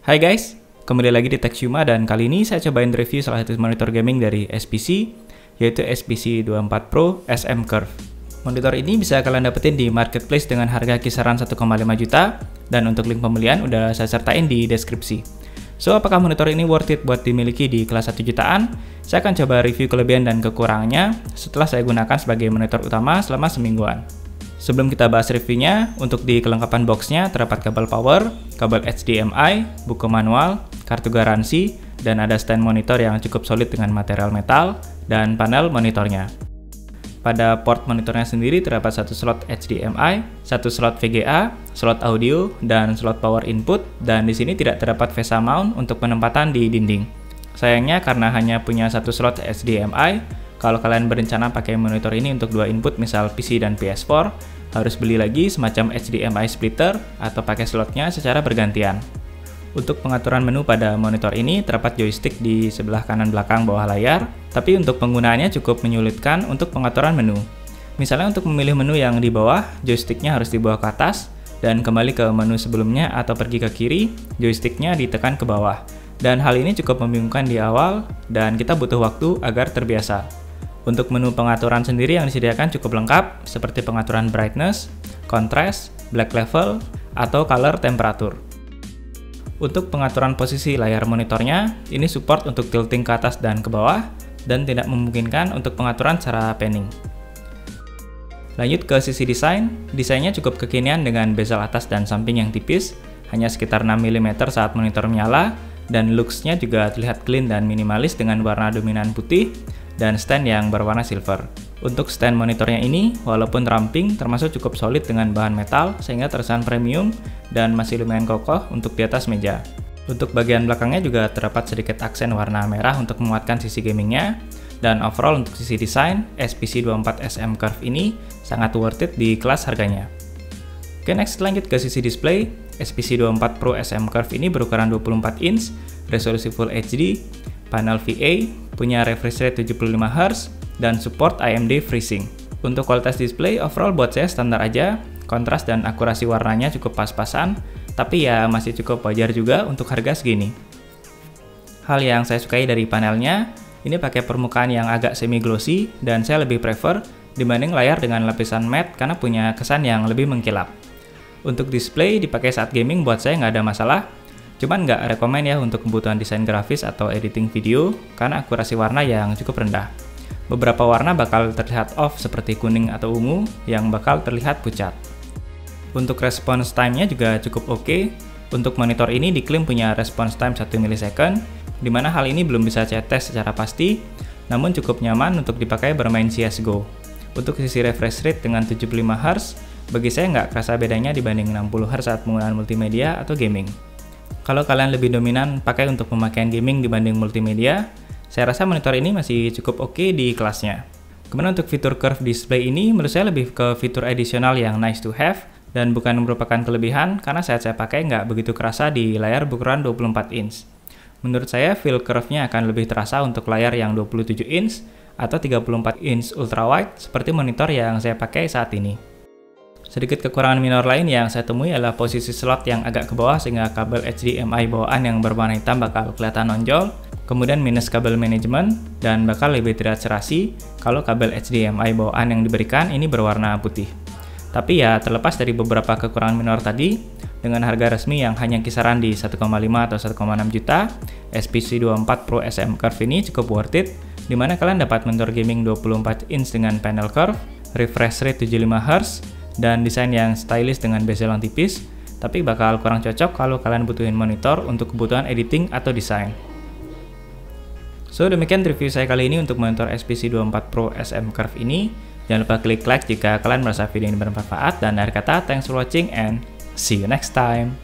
Hai guys, kembali lagi di TechHuma dan kali ini saya cobain review salah satu monitor gaming dari SPC, yaitu SPC 24 Pro SM Curve. Monitor ini bisa kalian dapetin di marketplace dengan harga kisaran 1,5 juta dan untuk link pembelian udah saya sertain di deskripsi. So, apakah monitor ini worth it buat dimiliki di kelas 1 jutaan? Saya akan coba review kelebihan dan kekurangannya setelah saya gunakan sebagai monitor utama selama semingguan. Sebelum kita bahas reviewnya, untuk di kelengkapan boxnya terdapat kabel power, kabel HDMI, buku manual, kartu garansi, dan ada stand monitor yang cukup solid dengan material metal, dan panel monitornya. Pada port monitornya sendiri terdapat satu slot HDMI, satu slot VGA, slot audio, dan slot power input, dan di sini tidak terdapat VESA mount untuk penempatan di dinding. Sayangnya karena hanya punya satu slot HDMI, kalau kalian berencana pakai monitor ini untuk dua input misal PC dan PS4, harus beli lagi semacam HDMI splitter atau pakai slotnya secara bergantian. Untuk pengaturan menu pada monitor ini terdapat joystick di sebelah kanan belakang bawah layar, tapi untuk penggunaannya cukup menyulitkan untuk pengaturan menu. Misalnya untuk memilih menu yang di bawah, joysticknya harus dibawa ke atas, dan kembali ke menu sebelumnya atau pergi ke kiri, joysticknya ditekan ke bawah. Dan hal ini cukup membingungkan di awal, dan kita butuh waktu agar terbiasa. Untuk menu pengaturan sendiri yang disediakan cukup lengkap, seperti pengaturan brightness, contrast, black level, atau color temperature. Untuk pengaturan posisi layar monitornya, ini support untuk tilting ke atas dan ke bawah, dan tidak memungkinkan untuk pengaturan secara panning. Lanjut ke sisi desain, desainnya cukup kekinian dengan bezel atas dan samping yang tipis, hanya sekitar 6 mm saat monitor menyala, dan looks-nya juga terlihat clean dan minimalis dengan warna dominan putih, dan stand yang berwarna silver. Untuk stand monitornya ini, walaupun ramping, termasuk cukup solid dengan bahan metal, sehingga terkesan premium dan masih lumayan kokoh untuk di atas meja. Untuk bagian belakangnya juga terdapat sedikit aksen warna merah untuk menguatkan sisi gamingnya, dan overall untuk sisi desain, SPC 24 SM Curve ini sangat worth it di kelas harganya. Oke, next lanjut ke sisi display. SPC 24 Pro SM Curve ini berukuran 24 inch, resolusi Full HD, panel VA, punya refresh rate 75 Hz, dan support AMD FreeSync. Untuk kualitas display, overall buat saya standar aja, kontras dan akurasi warnanya cukup pas-pasan, tapi ya masih cukup wajar juga untuk harga segini. Hal yang saya sukai dari panelnya, ini pakai permukaan yang agak semi-glossy, dan saya lebih prefer dibanding layar dengan lapisan matte karena punya kesan yang lebih mengkilap. Untuk display dipakai saat gaming buat saya nggak ada masalah, cuman nggak rekomen ya untuk kebutuhan desain grafis atau editing video karena akurasi warna yang cukup rendah. Beberapa warna bakal terlihat off seperti kuning atau ungu yang bakal terlihat pucat. Untuk response time-nya juga cukup oke. Untuk monitor ini diklaim punya response time 1 millisecond, dimana hal ini belum bisa saya tes secara pasti, namun cukup nyaman untuk dipakai bermain CSGO. Untuk sisi refresh rate dengan 75 Hz, bagi saya nggak kerasa bedanya dibanding 60 Hz saat penggunaan multimedia atau gaming. Kalau kalian lebih dominan pakai untuk pemakaian gaming dibanding multimedia, saya rasa monitor ini masih cukup oke di kelasnya. Kemudian untuk fitur curve display ini menurut saya lebih ke fitur additional yang nice to have dan bukan merupakan kelebihan karena saat saya pakai nggak begitu kerasa di layar berukuran 24 inch. Menurut saya feel curve-nya akan lebih terasa untuk layar yang 27 inch atau 34 inch ultrawide seperti monitor yang saya pakai saat ini. Sedikit kekurangan minor lain yang saya temui adalah posisi slot yang agak ke bawah sehingga kabel HDMI bawaan yang berwarna hitam bakal kelihatan nonjol, kemudian minus kabel manajemen, dan bakal lebih tidak serasi kalau kabel HDMI bawaan yang diberikan ini berwarna putih. Tapi ya terlepas dari beberapa kekurangan minor tadi, dengan harga resmi yang hanya kisaran di 1,5 atau 1,6 juta, SPC 24 Pro SM Curve ini cukup worth it, dimana kalian dapat monitor gaming 24 inch dengan panel curve, refresh rate 75 Hz, dan desain yang stylish dengan bezel yang tipis, tapi bakal kurang cocok kalau kalian butuhin monitor untuk kebutuhan editing atau desain. So, demikian review saya kali ini untuk monitor SPC 24 Pro SM Curve ini. Jangan lupa klik like jika kalian merasa video ini bermanfaat, dan akhir kata, thanks for watching and see you next time.